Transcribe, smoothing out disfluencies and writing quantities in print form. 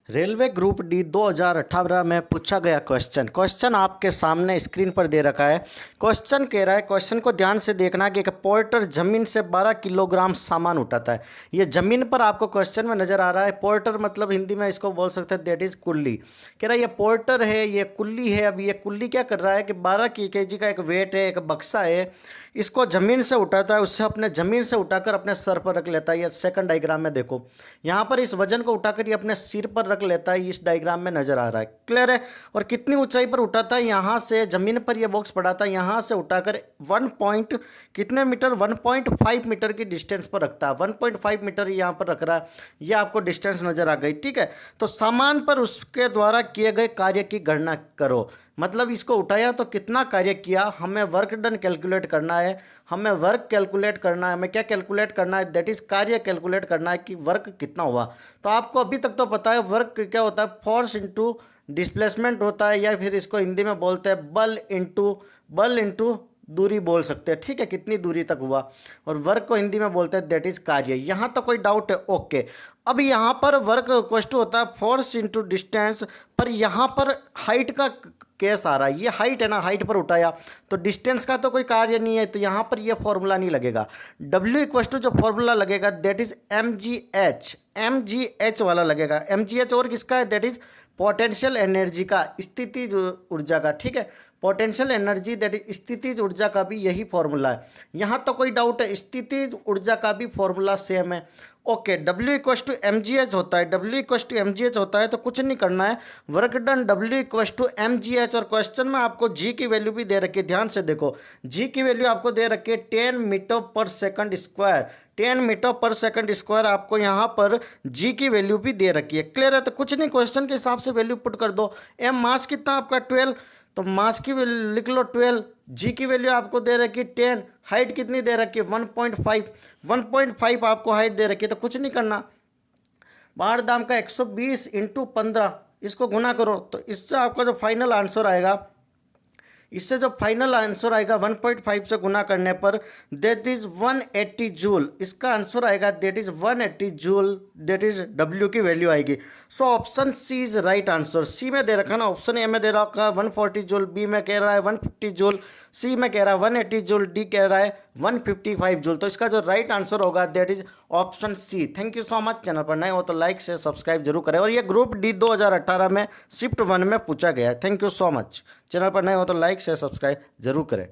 Railway group D 2018 में पूछा गया क्वेश्चन आपके सामने स्क्रीन पर दे रखा है। क्वेश्चन कह रहा है, क्वेश्चन को ध्यान से देखना कि एक पोर्टर जमीन से 12 किलोग्राम सामान उठाता है। ये जमीन पर आपको क्वेश्चन में नजर आ रहा है। पोर्टर मतलब हिंदी में इसको बोल सकते हैं दैट इज कुल्ली। कह रहा है ये पोर्टर है, ये कुल्ली है। अब ये कुल्ली क्या कर रहा है कि 12 केजी का एक वेट है, एक बक्सा है, इसको जमीन से उठाता है। उससे अपने जमीन से उठाकर अपने सर पर रख लेता है। ये सेकंड डायग्राम में देखो, यहाँ पर इस वजन को उठाकर ये अपने सिर पर रख लेता है। इस डायग्राम में नजर आ रहा है, क्लियर है। और कितनी ऊंचाई पर उठाता है, यहाँ से जमीन पर ये बॉक्स पड़ा था, यहाँ से उठाकर 1 पॉइंट कितने मीटर, 1.5 मीटर की डिस्टेंस पर रखता है। 1.5 मीटर यहाँ पर रख रहा है। ये आपको डिस्टेंस नजर आ गई, ठीक है। तो सामान पर उसके द्वारा किए गए कार्य की गणना करो। मतलब इसको उठाया तो कितना कार्य किया, हमें वर्क डन कैलकुलेट करना है। हमें वर्क कैलकुलेट करना है, हमें क्या कैलकुलेट करना है, दैट इज कार्य कैलकुलेट करना है कि वर्क कितना हुआ। तो आपको अभी तक तो पता है वर्क क्या होता है, फोर्स इनटू डिस्प्लेसमेंट होता है, या फिर इसको हिंदी में बोलते हैं बल इनटू दूरी बोल सकते हैं, ठीक है, कितनी दूरी तक हुआ। और वर्क को हिंदी में बोलते हैं दैट इज कार्य। यहाँ तो कोई डाउट है, ओके। अब यहाँ पर वर्क क्वेश्चन होता है फोर्स इनटू डिस्टेंस, पर यहाँ पर हाइट का केस आ रहा है। ये हाइट है ना, हाइट पर उठाया तो डिस्टेंस का तो कोई कार्य नहीं है, तो यहाँ पर ये फॉर्मूला नहीं लगेगा। W इक्वल टू जो फॉर्मूला लगेगा दैट इज mgh वाला लगेगा। mgh और किसका है, दैट इज पोटेंशियल एनर्जी का, स्थितिज ऊर्जा का, ठीक है। पोटेंशियल एनर्जी दैट इज स्थितिज ऊर्जा का भी यही फॉर्मूला है। यहाँ तो कोई डाउट है, स्थितिज ऊर्जा का भी फॉर्मूला सेम है, okay. W equal to mgh होता है, W इक्वल टू mgh होता है, तो कुछ नहीं करना है, work done W equal to mgh। और क्वेश्चन में आपको G की वैल्यू भी दे रखी है, ध्यान से देखो, G की वैल्यू आपको दे रखी है 10 मीटर पर सेकंड स्क्वायर। 10 मीटर पर सेकंड स्क्वायर आपको यहाँ पर G की वैल्यू भी दे रखी है, क्लियर है। तो कुछ नहीं, क्वेश्चन के हिसाब से वैल्यू पुट कर दो। एम मास कितना आपका 12, तो मास की वैल्यू लिख लो 12। जी की वैल्यू आपको दे रखी है 10, हाइट कितनी दे रखी है 1.5 आपको हाइट दे रखी है। तो कुछ नहीं करना, बाहर दाम का 120 इंटू 15 इसको गुना करो, तो इससे आपका जो फाइनल आंसर आएगा, 1.5 से गुना करने पर दैट इज 180 जूल। इसका आंसर आएगा that is 180 joule, that is W की वैल्यू आएगी। So option C is right answer. C में दे रखा ना, ऑप्शन ए में दे रखा 140 जूल, बी में कह रहा है 150 जूल, सी में कह रहा है 180 जूल, डी कह रहा है 155 जूल। तो इसका जो राइट आंसर होगा that is option C. Thank you so much. Channel पर नए हो तो लाइक से सब्सक्राइब जरूर करें। और ये ग्रुप डी 2018 में शिफ्ट 1 में पूछा गया है। Thank you so much. Channel पर नए हो तो लाइक से सब्सक्राइब जरूर करें।